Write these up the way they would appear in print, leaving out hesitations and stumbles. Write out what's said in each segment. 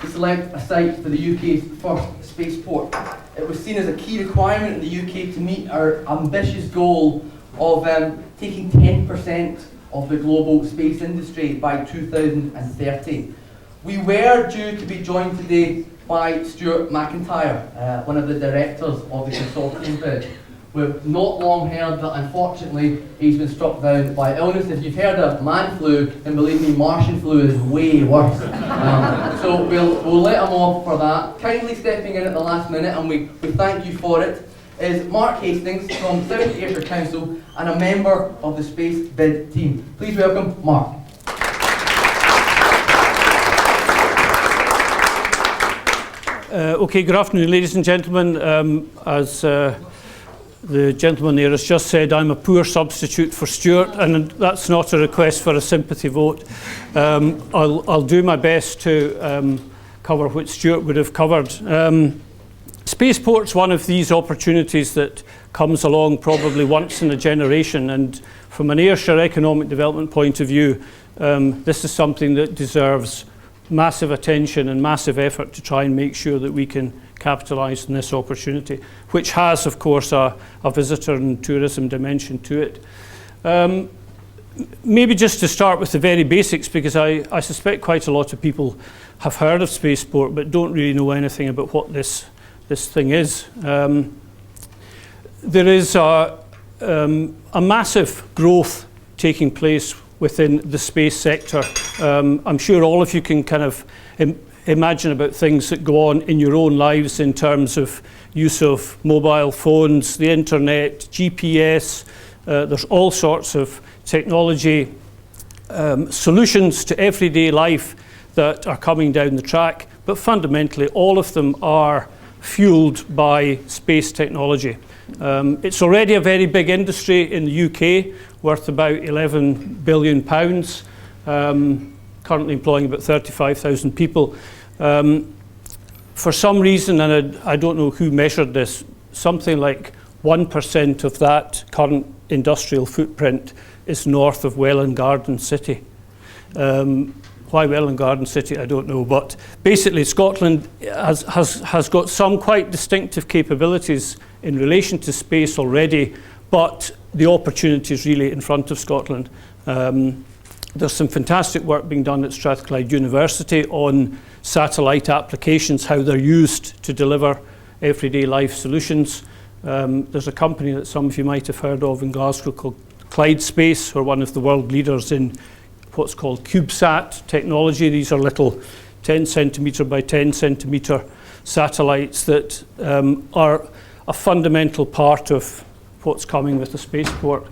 to select a site for the UK's first spaceport. It was seen as a key requirement in the UK to meet our ambitious goal of taking 10% of the global space industry by 2030. We were due to be joined today by Stuart McIntyre, one of the directors of the consortium bid. We've not long heard that unfortunately he's been struck down by illness. If you've heard of man flu, then believe me, Martian flu is way worse. So we'll let him off for that. Kindly stepping in at the last minute, and we thank you for it, is Mark Hastings from South Ayrshire Council and a member of the Space Bid team. Please welcome Mark. Okay, good afternoon, ladies and gentlemen. As the gentleman there has just said, I'm a poor substitute for Stuart, and that's not a request for a sympathy vote. I'll do my best to cover what Stuart would have covered. Spaceport's one of these opportunities that comes along probably once in a generation, and from an Ayrshire economic development point of view, this is something that deserves massive attention and massive effort to try and make sure that we can capitalise on this opportunity, which has, of course, a visitor and tourism dimension to it. Maybe just to start with the very basics, because I suspect quite a lot of people have heard of Spaceport but don't really know anything about what this thing is. There is a massive growth taking place within the space sector. I'm sure all of you can kind of imagine about things that go on in your own lives in terms of use of mobile phones, the internet, GPS. There's all sorts of technology solutions to everyday life that are coming down the track, but fundamentally all of them are fueled by space technology. It's already a very big industry in the UK, worth about £11 billion, currently employing about 35,000 people. For some reason, and I don't know who measured this, something like 1% of that current industrial footprint is north of Welwyn Garden City. Why Welwyn Garden City, I don't know, but basically Scotland has got some quite distinctive capabilities in relation to space already, but the opportunity is really in front of Scotland. There's some fantastic work being done at Strathclyde University on satellite applications, how they're used to deliver everyday life solutions. There's a company that some of you might have heard of in Glasgow called Clyde Space, who are one of the world leaders in what's called CubeSat technology. These are little 10 centimetre by 10 centimetre satellites that are a fundamental part of what's coming with the spaceport.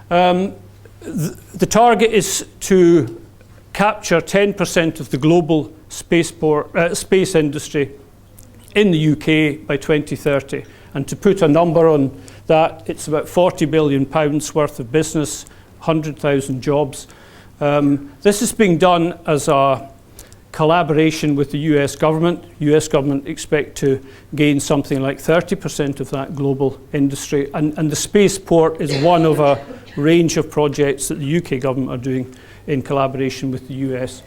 The target is to capture 10% of the global space industry in the UK by 2030. And to put a number on that, it's about £40 billion worth of business, 100,000 jobs. This is being done as a collaboration with the US government. US government expect to gain something like 30% of that global industry. And the spaceport is one of a range of projects that the UK government are doing in collaboration with the US.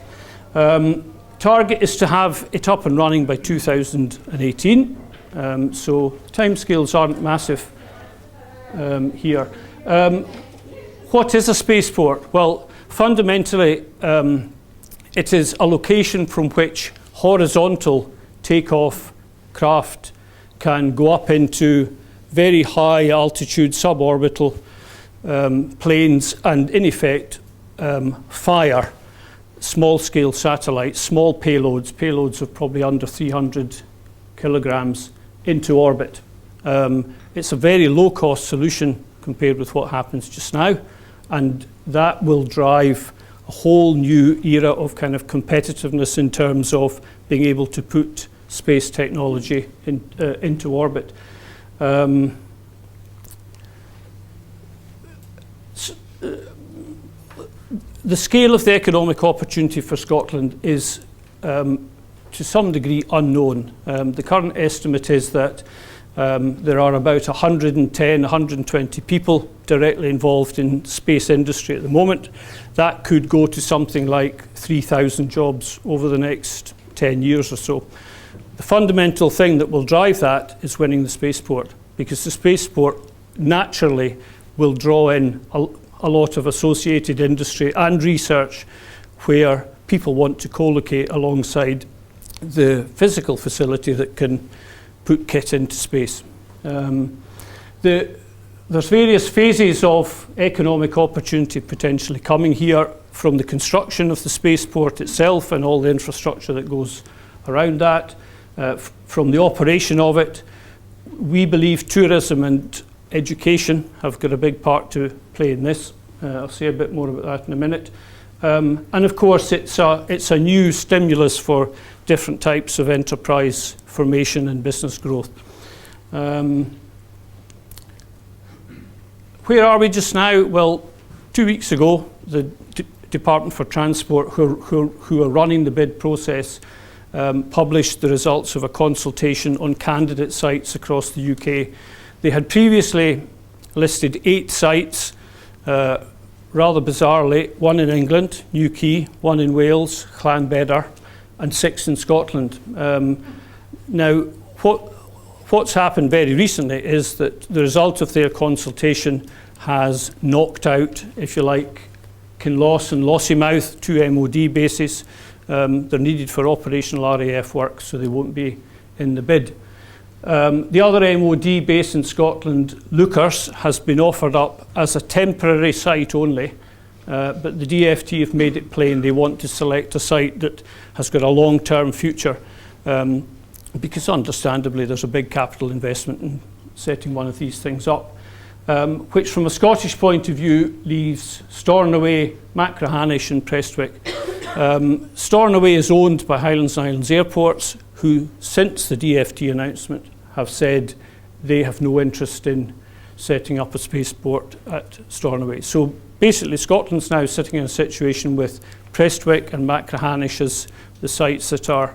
Target is to have it up and running by 2018. So timescales aren't massive here. What is a spaceport? Well, fundamentally, it is a location from which horizontal takeoff craft can go up into very high altitude suborbital planes and in effect fire small scale satellites, small payloads of probably under 300 kilograms into orbit. It's a very low cost solution compared with what happens just now, and that will drive a whole new era of kind of competitiveness in terms of being able to put space technology into orbit. The scale of the economic opportunity for Scotland is to some degree unknown. The current estimate is that there are about 110, 120 people directly involved in space industry at the moment. That could go to something like 3,000 jobs over the next 10 years or so. The fundamental thing that will drive that is winning the spaceport, because the spaceport naturally will draw in a lot of associated industry and research where people want to co-locate alongside the physical facility that can put kit into space. There's various phases of economic opportunity potentially coming here, from the construction of the spaceport itself and all the infrastructure that goes around that, from the operation of it. We believe tourism and education have got a big part to play in this. I'll say a bit more about that in a minute. And of course, it's a new stimulus for different types of enterprise formation and business growth. Where are we just now? Well, 2 weeks ago, the Department for Transport, who are running the bid process, published the results of a consultation on candidate sites across the UK. They had previously listed 8 sites, rather bizarrely, 1 in England, Newquay, 1 in Wales, Llanbedr, and 6 in Scotland. Now, what's happened very recently is that the result of their consultation has knocked out, if you like, Kinloss and Lossiemouth, 2 MOD bases. They're needed for operational RAF work, so they won't be in the bid. The other MOD base in Scotland, Lookers, has been offered up as a temporary site only, but the DFT have made it plain they want to select a site that has got a long-term future, because understandably there's a big capital investment in setting one of these things up, which from a Scottish point of view leaves Stornoway, Machrihanish and Prestwick. Stornoway is owned by Highlands and Islands Airports, who since the DFT announcement have said they have no interest in setting up a spaceport at Stornoway. So basically Scotland's now sitting in a situation with Prestwick and Machrihanish as the sites that are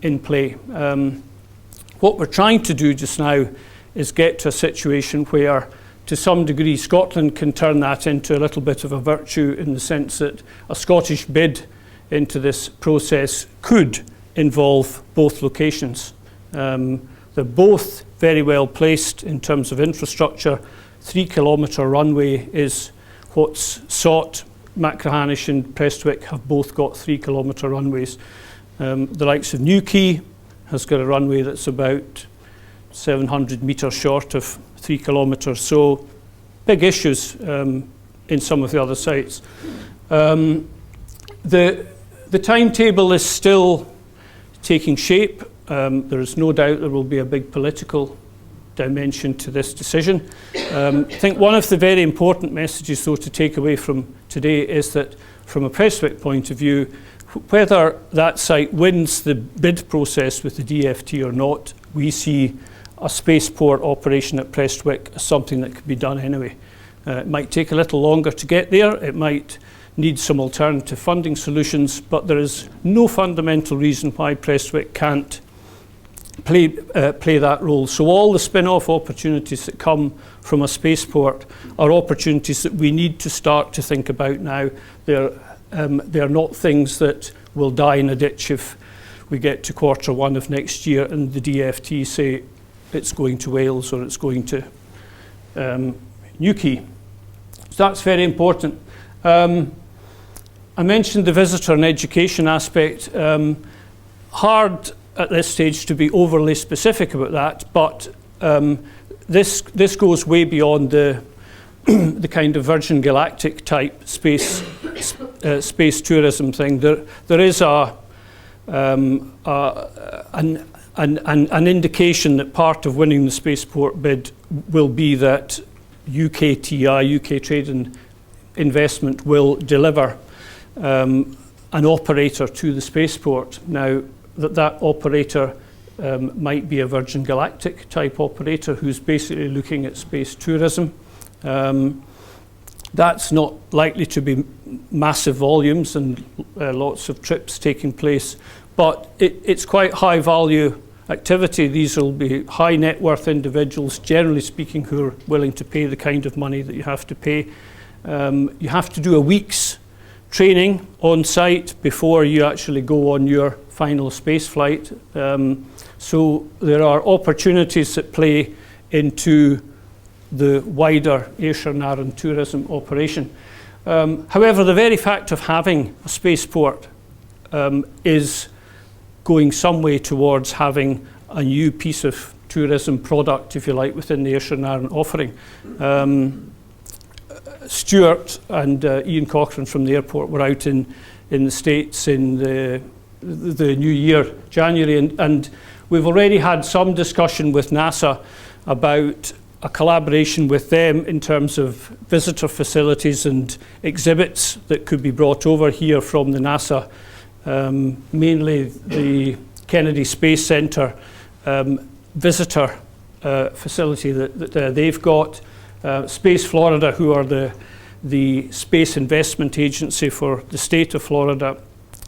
in play. What we're trying to do just now is get to a situation where, to some degree, Scotland can turn that into a little bit of a virtue, in the sense that a Scottish bid into this process could involve both locations. They're both very well placed in terms of infrastructure. 3-kilometre runway is what's sought. Machrihanish and Prestwick have both got 3-kilometre runways. The likes of Newquay has got a runway that's about 700 metres short of 3 kilometres, so big issues in some of the other sites. The timetable is still taking shape. There is no doubt there will be a big political dimension to this decision. I think one of the very important messages, though, to take away from today is that, from a Prestwick point of view, whether that site wins the bid process with the DFT or not, we see a spaceport operation at Prestwick as something that could be done anyway. It might take a little longer to get there, it might need some alternative funding solutions, but there is no fundamental reason why Prestwick can't play that role. So all the spin-off opportunities that come from a spaceport are opportunities that we need to start to think about now. They're not things that will die in a ditch if we get to Q1 of next year and the DFT say it's going to Wales or it's going to Newquay. So that's very important. I mentioned the visitor and education aspect. Hard at this stage to be overly specific about that, but this goes way beyond the the kind of Virgin Galactic type space tourism thing. There is an indication that part of winning the spaceport bid will be that UKTI, UK Trade and Investment, will deliver an operator to the spaceport. Now, that operator might be a Virgin Galactic type operator who's basically looking at space tourism. That's not likely to be massive volumes and lots of trips taking place, but it's quite high value activity. These will be high net worth individuals, generally speaking, who are willing to pay the kind of money that you have to pay. You have to do a week's training on site before you actually go on your final space flight. So there are opportunities that play into the wider Ayrshire and Arran tourism operation. However, the very fact of having a spaceport is going some way towards having a new piece of tourism product, if you like, within the Ayrshire and Arran offering. Stuart and Ian Cochrane from the airport were out in the States in the new year, January, and we've already had some discussion with NASA about a collaboration with them in terms of visitor facilities and exhibits that could be brought over here from the NASA, mainly the Kennedy Space Center visitor facility that they've got. Space Florida, who are the space investment agency for the state of Florida,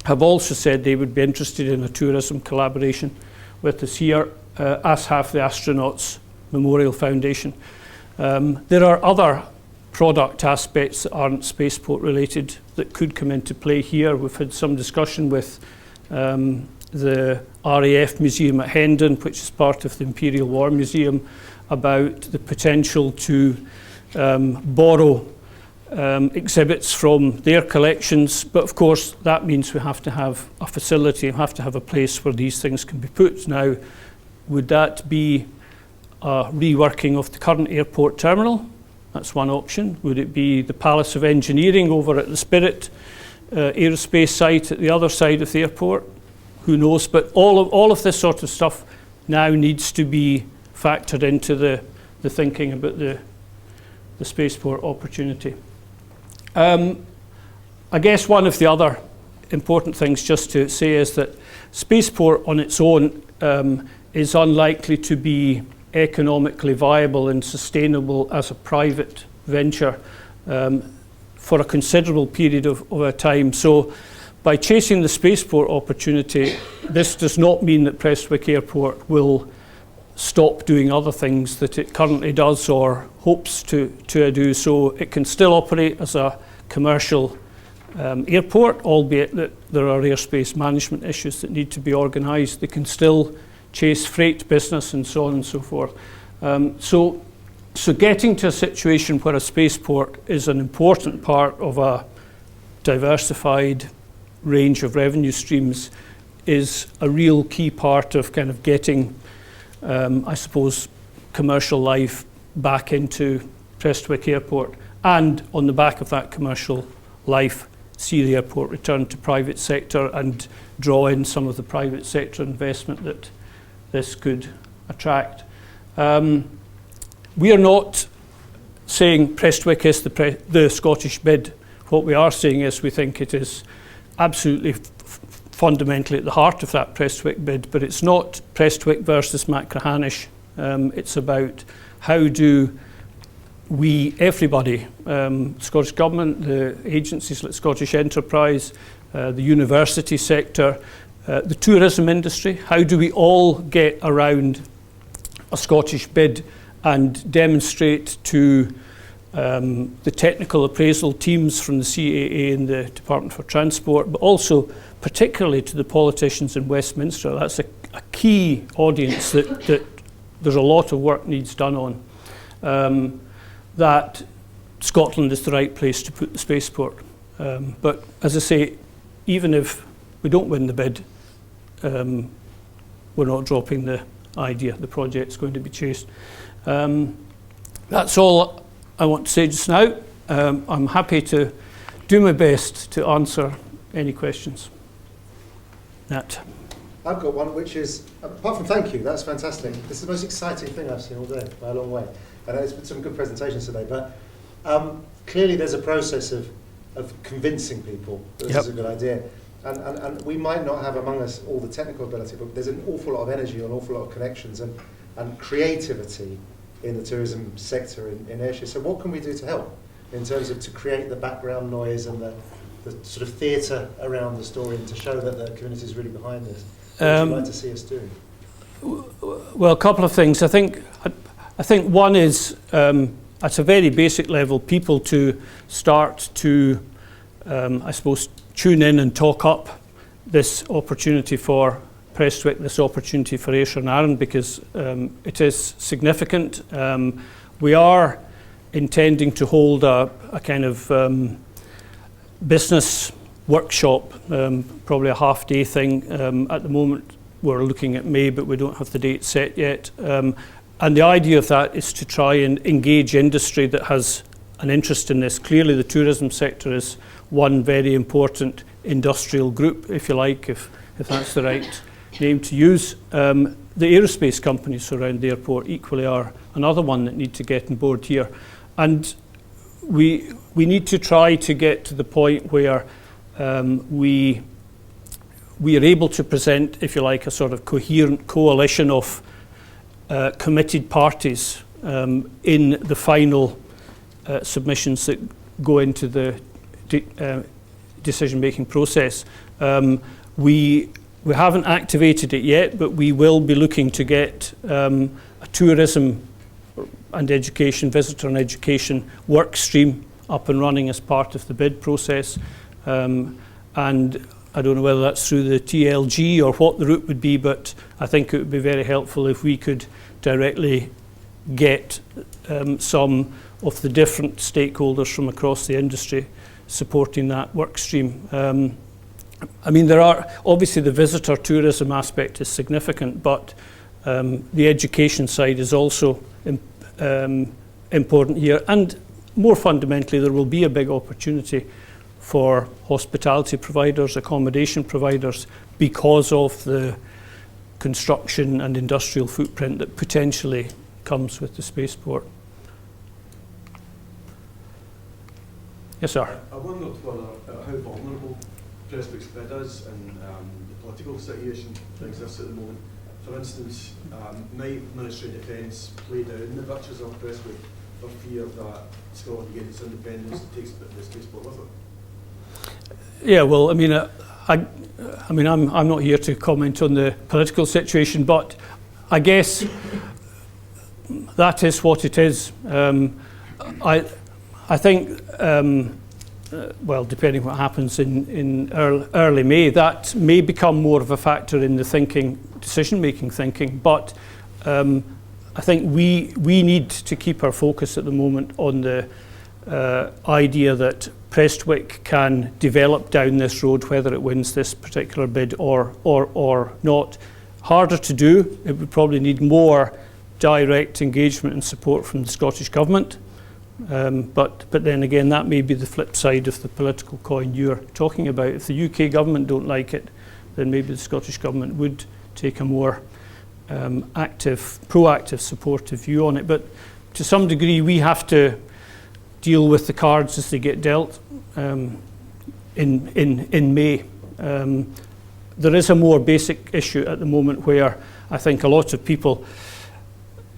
have also said they would be interested in a tourism collaboration with us here, as have the Astronauts Memorial Foundation. There are other product aspects that aren't spaceport related that could come into play here. We've had some discussion with the RAF Museum at Hendon, which is part of the Imperial War Museum, about the potential to borrow exhibits from their collections, but of course that means we have to have a facility, we have to have a place where these things can be put. Now, would that be a reworking of the current airport terminal? That's one option. Would it be the Palace of Engineering over at the Spirit aerospace site at the other side of the airport? Who knows? But all of this sort of stuff now needs to be factored into the thinking about the spaceport opportunity. I guess one of the other important things just to say is that spaceport on its own is unlikely to be economically viable and sustainable as a private venture for a considerable period of time. So by chasing the spaceport opportunity, this does not mean that Prestwick Airport will stop doing other things that it currently does or hopes to do. So it can still operate as a commercial airport, albeit that there are airspace management issues that need to be organised. They can still chase freight business and so on and so forth. So getting to a situation where a spaceport is an important part of a diversified range of revenue streams is a real key part of kind of getting, I suppose, commercial life back into Prestwick Airport, and on the back of that commercial life, see the airport return to private sector and draw in some of the private sector investment that this could attract. We are not saying Prestwick is the Scottish bid. What we are saying is we think it is absolutely fundamentally at the heart of that Prestwick bid, but it's not Prestwick versus Machrihanish. It's about how do we, everybody, Scottish Government, the agencies like Scottish Enterprise, the university sector, the tourism industry, how do we all get around a Scottish bid and demonstrate to the technical appraisal teams from the CAA and the Department for Transport, but also particularly to the politicians in Westminster. That's a key audience that there's a lot of work needs done on. That Scotland is the right place to put the spaceport. But as I say, even if we don't win the bid, we're not dropping the idea. The project's going to be chased. That's all I want to say just now. I'm happy to do my best to answer any questions. Nat. I've got one which is, apart from thank you, that's fantastic. This is the most exciting thing I've seen all day, by a long way. I know it's been some good presentations today, but clearly there's a process of convincing people that this is a good idea. And we might not have among us all the technical ability, but there's an awful lot of energy, an awful lot of connections and creativity in the tourism sector in Ayrshire. So what can we do to help in terms of to create the background noise and the sort of theatre around the story and to show that the community is really behind this? What would you like to see us do? Well, a couple of things. I think one is, at a very basic level, people to start to, I suppose, tune in and talk up this opportunity for Prestwick, this opportunity for Ayrshire and Arran, because it is significant. We are intending to hold a kind of business workshop, probably a half-day thing. At the moment, we're looking at May, but we don't have the date set yet. And the idea of that is to try and engage industry that has an interest in this. Clearly, the tourism sector is one very important industrial group, if you like, if that's the right name to use. The aerospace companies around the airport equally are another one that need to get on board here. And we need to try to get to the point where we are able to present, if you like, a sort of coherent coalition of committed parties in the final submissions that go into the decision-making process. We haven't activated it yet, but we will be looking to get a tourism and education, visitor and education work stream up and running as part of the bid process. And I don't know whether that's through the TLG or what the route would be, but I think it would be very helpful if we could directly get some of the different stakeholders from across the industry supporting that work stream. I mean, there are, obviously the visitor tourism aspect is significant, but the education side is also important here. And more fundamentally, there will be a big opportunity for hospitality providers, accommodation providers, because of the construction and industrial footprint that potentially comes with the spaceport. Yes, sir. I wondered whether how vulnerable Prestwick's bid is and the political situation that exists at the moment. For instance, might Ministry of Defence play down the virtues of Prestwick for fear that Scotland gains its independence and takes the spaceport with it? Yeah, well, I mean, I'm not here to comment on the political situation, but I guess that is what it is. I think, well, depending what happens in early May, that may become more of a factor in the decision-making thinking. But I think we need to keep our focus at the moment on the idea that Prestwick can develop down this road, whether it wins this particular bid or not. Harder to do. It would probably need more direct engagement and support from the Scottish Government. But then again, that may be the flip side of the political coin you're talking about. If the UK government don't like it, then maybe the Scottish Government would take a more active, proactive, supportive view on it. But to some degree, we have to deal with the cards as they get dealt in May. There is a more basic issue at the moment where I think a lot of people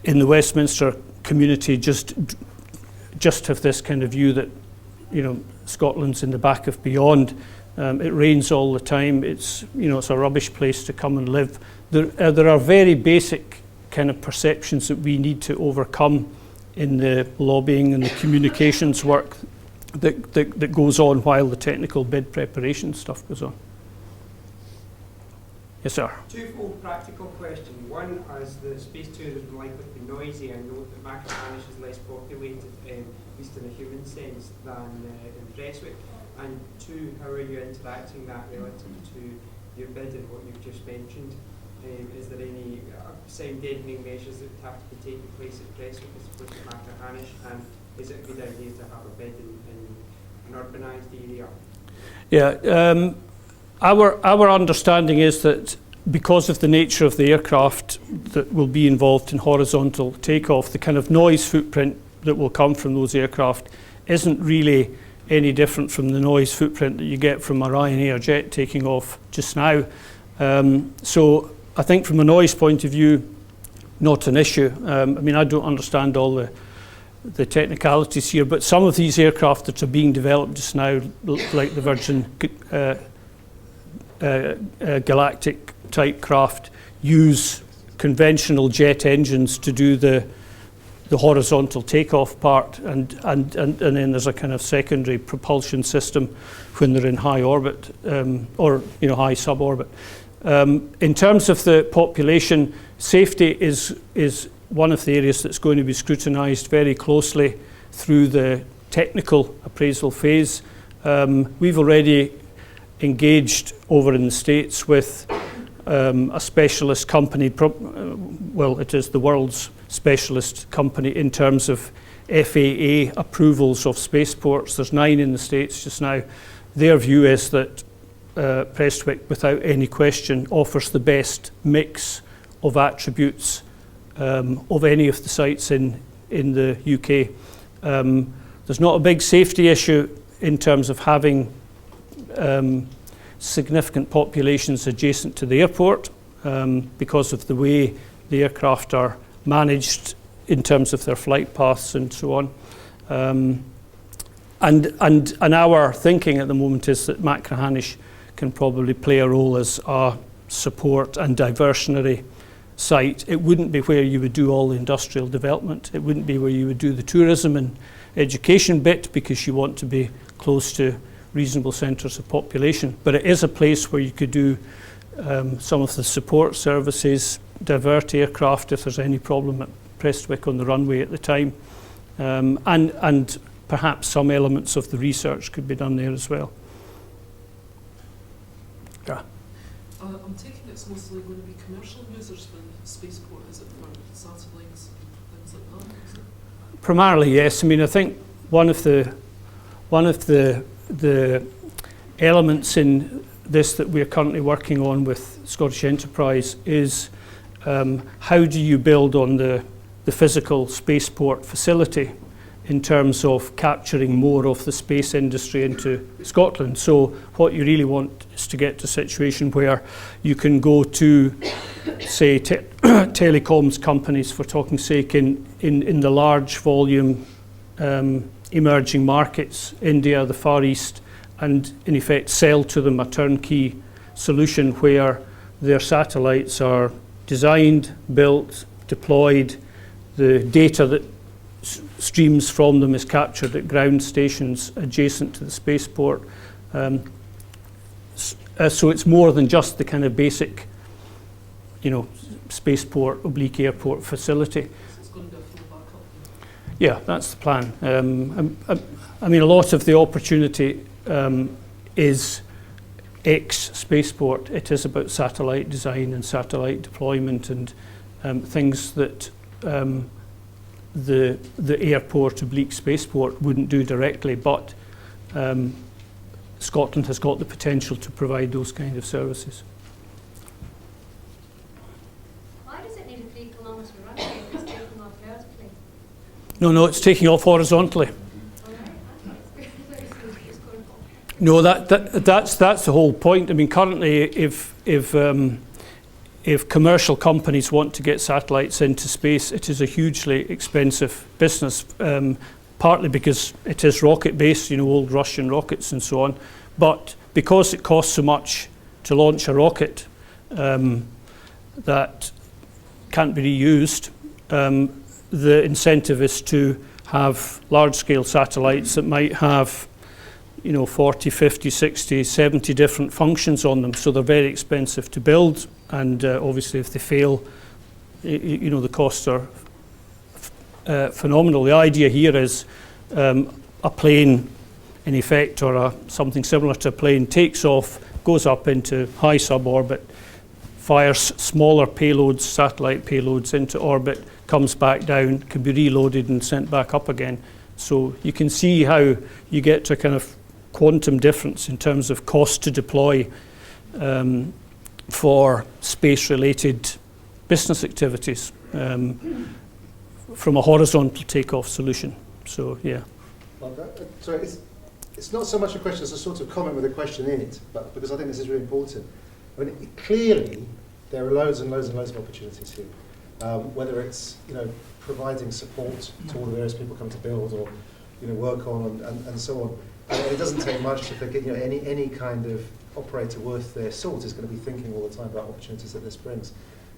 in the Westminster community just have this kind of view that, you know, Scotland's in the back of beyond. It rains all the time. It's a rubbish place to come and live. There are very basic kind of perceptions that we need to overcome in the lobbying and the communications work that goes on while the technical bid preparation stuff goes on. Yes, sir. Twofold practical question. One, as the space tourism likely to be noisy, I note that Mackintosh is less populated, at least in a human sense, than in Prestwick. And two, how are you interacting that relative to your bid and what you've just mentioned? Is there any sound deadening measures that have to be taking place at Prestwick as opposed to Mackintosh? And is it a good idea to have a bid in an urbanised area? Yeah. Our understanding is that because of the nature of the aircraft that will be involved in horizontal takeoff, the kind of noise footprint that will come from those aircraft isn't really any different from the noise footprint that you get from a Ryanair jet taking off just now. So I think from a noise point of view, not an issue. I mean, I don't understand all the technicalities here, but some of these aircraft that are being developed just now, like the Virgin Galactic type craft, use conventional jet engines to do the the horizontal takeoff part, and then there's a kind of secondary propulsion system when they're in high orbit, or high suborbit. In terms of the population, safety is one of the areas that's going to be scrutinised very closely through the technical appraisal phase. We've already engaged over in the States with a specialist company, well, it is the world's specialist company in terms of FAA approvals of spaceports. There's 9 in the States just now. Their view is that Prestwick, without any question, offers the best mix of attributes of any of the sites in the UK. There's not a big safety issue in terms of having significant populations adjacent to the airport because of the way the aircraft are managed in terms of their flight paths and so on. And our thinking at the moment is that Machrihanish can probably play a role as a support and diversionary site. It wouldn't be where you would do all the industrial development. It wouldn't be where you would do the tourism and education bit, because you want to be close to reasonable centres of population. But it is a place where you could do some of the support services, divert aircraft if there's any problem at Prestwick on the runway at the time, and perhaps some elements of the research could be done there as well. Yeah. I'm taking it's mostly going to be commercial users when spaceport, is it for satellites and things like that? Is it? Primarily, yes. I mean, I think one of the elements in this that we're currently working on with Scottish Enterprise is how do you build on the physical spaceport facility in terms of capturing more of the space industry into Scotland. So what you really want is to get to a situation where you can go to, say, telecoms companies, for talking sake, in the large volume emerging markets, India, the Far East, and in effect sell to them a turnkey solution where their satellites are designed, built, deployed, the data that streams from them is captured at ground stations adjacent to the spaceport. So it's more than just the kind of basic, spaceport / airport facility. So it's going to be a full backup. Yeah, that's the plan. I mean, a lot of the opportunity is ex-spaceport. It is about satellite design and satellite deployment and things that the airport / spaceport wouldn't do directly, but Scotland has got the potential to provide those kind of services. Why does it need a 3 kilometre runway if it's taking off vertically? No, it's taking off horizontally. All right, okay. It's going off. No, that's the whole point. I mean, currently, if commercial companies want to get satellites into space, it is a hugely expensive business, partly because it is rocket-based, old Russian rockets and so on, but because it costs so much to launch a rocket that can't be reused, the incentive is to have large-scale satellites that might have 40, 50, 60, 70 different functions on them, so they're very expensive to build, and obviously if they fail, the costs are phenomenal. The idea here is a plane, in effect, or something similar to a plane, takes off, goes up into high suborbit, fires smaller payloads, satellite payloads into orbit, comes back down, can be reloaded and sent back up again. So you can see how you get to a kind of quantum difference in terms of cost to deploy for space-related business activities from a horizontal takeoff solution. So, yeah. Well, sorry, it's not so much a question, it's a sort of comment with a question in it, but because I think this is really important. I mean, clearly, there are loads and loads and loads of opportunities here. Whether it's, providing support to all the various people come to build or, work on and so on. And it doesn't take much to think, any kind of operator worth their salt is going to be thinking all the time about opportunities that this brings.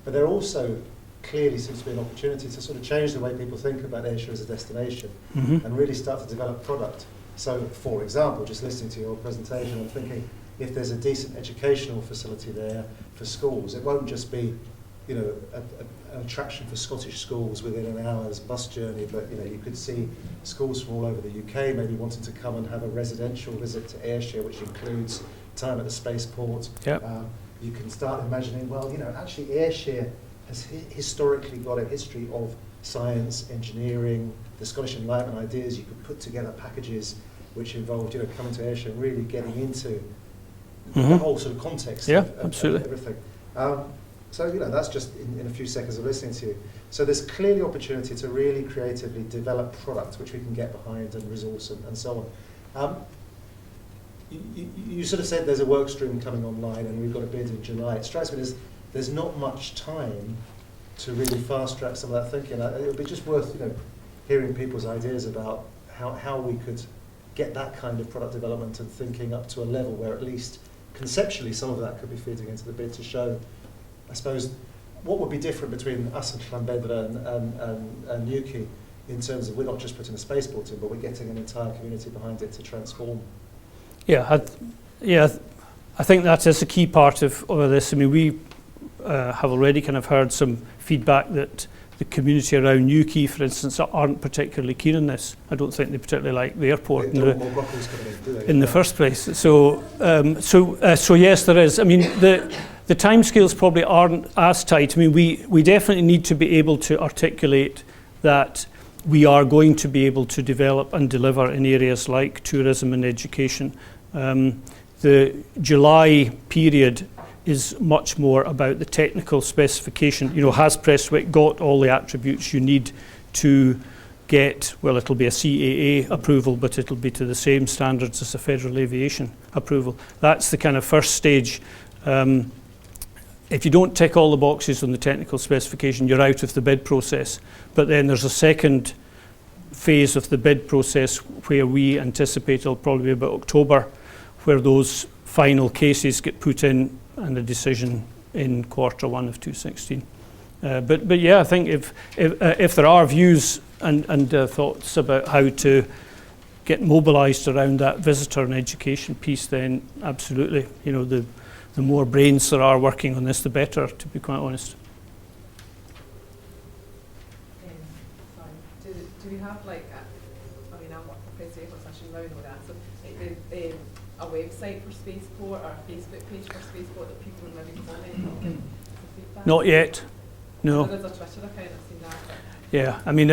But there are also clearly seems to be an opportunity to sort of change the way people think about Ayrshire as a destination and really start to develop product. So, for example, just listening to your presentation, I'm thinking if there's a decent educational facility there for schools, it won't just be, you know, an attraction for Scottish schools within an hour's bus journey, but you know, you could see schools from all over the UK maybe wanting to come and have a residential visit to Ayrshire, which includes time at the spaceport. Yep. You can start imagining, well, you know, actually Ayrshire has historically got a history of science, engineering, the Scottish Enlightenment ideas. You could put together packages which involved, you know, coming to Ayrshire and really getting into the whole sort of context of absolutely. everything. So, you know, that's just in a few seconds of listening to you. So there's clearly opportunity to really creatively develop product which we can get behind and resource and so on. You sort of said there's a work stream coming online and we've got a bid in July. It strikes me there's not much time to really fast track some of that thinking. It would be just worth, you know, hearing people's ideas about how we could get that kind of product development and thinking up to a level where at least conceptually some of that could be feeding into the bid to show, I suppose, what would be different between us and Llanbedra and Newquay in terms of we're not just putting a spaceport in, but we're getting an entire community behind it to transform. I think that is a key part of this. I mean, we have already kind of heard some feedback that the community around Newquay, for instance, aren't particularly keen on this. I don't think they particularly like the airport in the first place. So yes, there is. I mean, the timescales probably aren't as tight. I mean, we definitely need to be able to articulate that we are going to be able to develop and deliver in areas like tourism and education. The July period is much more about the technical specification. You know, has Prestwick got all the attributes you need to get, well, it'll be a CAA approval, but it'll be to the same standards as a federal aviation approval. That's the kind of first stage. If you don't tick all the boxes on the technical specification, you're out of the bid process. But then there's a second phase of the bid process where we anticipate it'll probably be about October, where those final cases get put in and a decision in Q1 of 2016. But yeah, I think if there are views and thoughts about how to get mobilised around that visitor and education piece, then absolutely, you know, the more brains there are working on this, the better, to be quite honest. Do we have like, I mean, I'm working for Prestwick, so I should know that. So like a website for Spaceport or a Facebook page for Spaceport that people would maybe comment and give feedback? Not yet, no. There's a Twitter account, I've seen that. Yeah, I mean,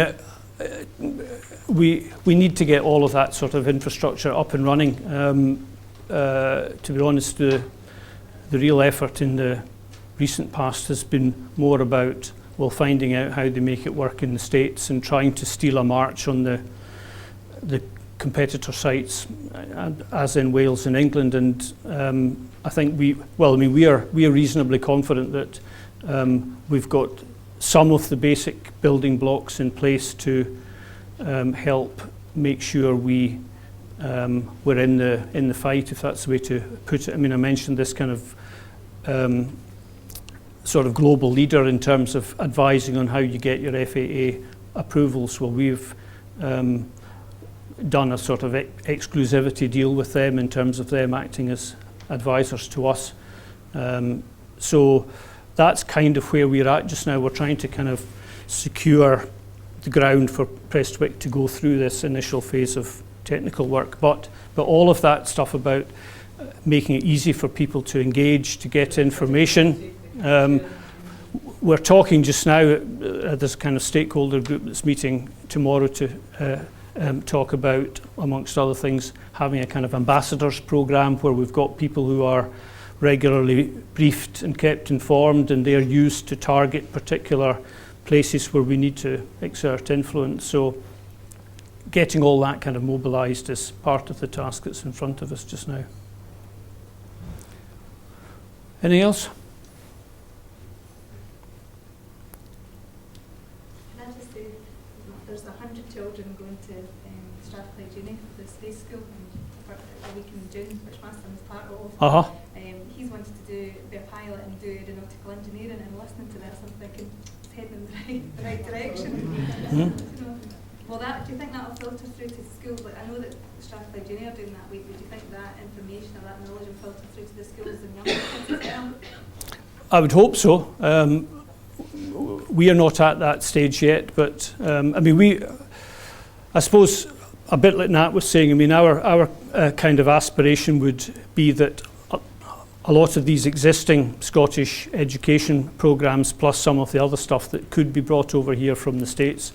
we need to get all of that sort of infrastructure up and running. To be honest, the real effort in the recent past has been more about, well, finding out how they make it work in the States and trying to steal a march on the competitor sites, as in Wales and England. And I think we are reasonably confident that we've got some of the basic building blocks in place to help make sure we're in the fight, if that's the way to put it. I mean, I mentioned this kind of sort of global leader in terms of advising on how you get your FAA approvals. Well, we've done a sort of exclusivity deal with them in terms of them acting as advisors to us. So that's kind of where we're at just now. We're trying to kind of secure the ground for Prestwick to go through this initial phase of technical work. But all of that stuff about making it easy for people to engage, to get information. We're talking just now, there's a kind of stakeholder group that's meeting tomorrow to talk about, amongst other things, having a kind of ambassadors program where we've got people who are regularly briefed and kept informed, and they're used to target particular places where we need to exert influence. So getting all that kind of mobilised is part of the task that's in front of us just now. Anything else? Can I just say, there's 100 children going to Strathclyde Uni, the space school, for a week in June, which my son is part of. He's wanted to be a pilot and do aeronautical engineering, and listening to this I'm thinking, heading in the right direction. Hmm? You know, well, do you think that'll filter through to schools? Like, I know that Strathclyde Uni are doing that week, but do you think that information or that knowledge will filter through to the schools and younger kids as well? I would hope so. We are not at that stage yet, but I mean, I suppose a bit like Nat was saying, I mean, our kind of aspiration would be that a lot of these existing Scottish education programmes, plus some of the other stuff that could be brought over here from the States,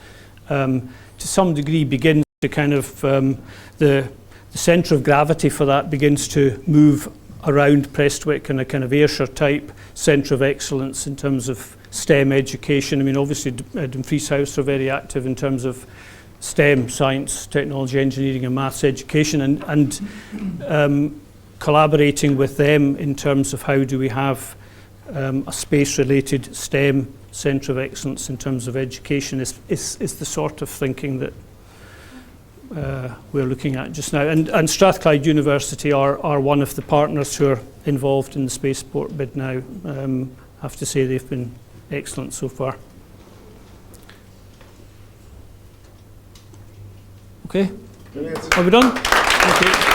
to some degree begins to kind of, the centre of gravity for that begins to move around Prestwick and a kind of Ayrshire type centre of excellence in terms of STEM education. I mean, obviously Dumfries House are very active in terms of STEM, science, technology, engineering and maths education, and collaborating with them in terms of how do we have a space-related STEM centre of excellence in terms of education is the sort of thinking that we're looking at just now. And Strathclyde University are one of the partners who are involved in the spaceport bid now. I have to say they've been excellent so far. Okay, Brilliant. are we done? Okay.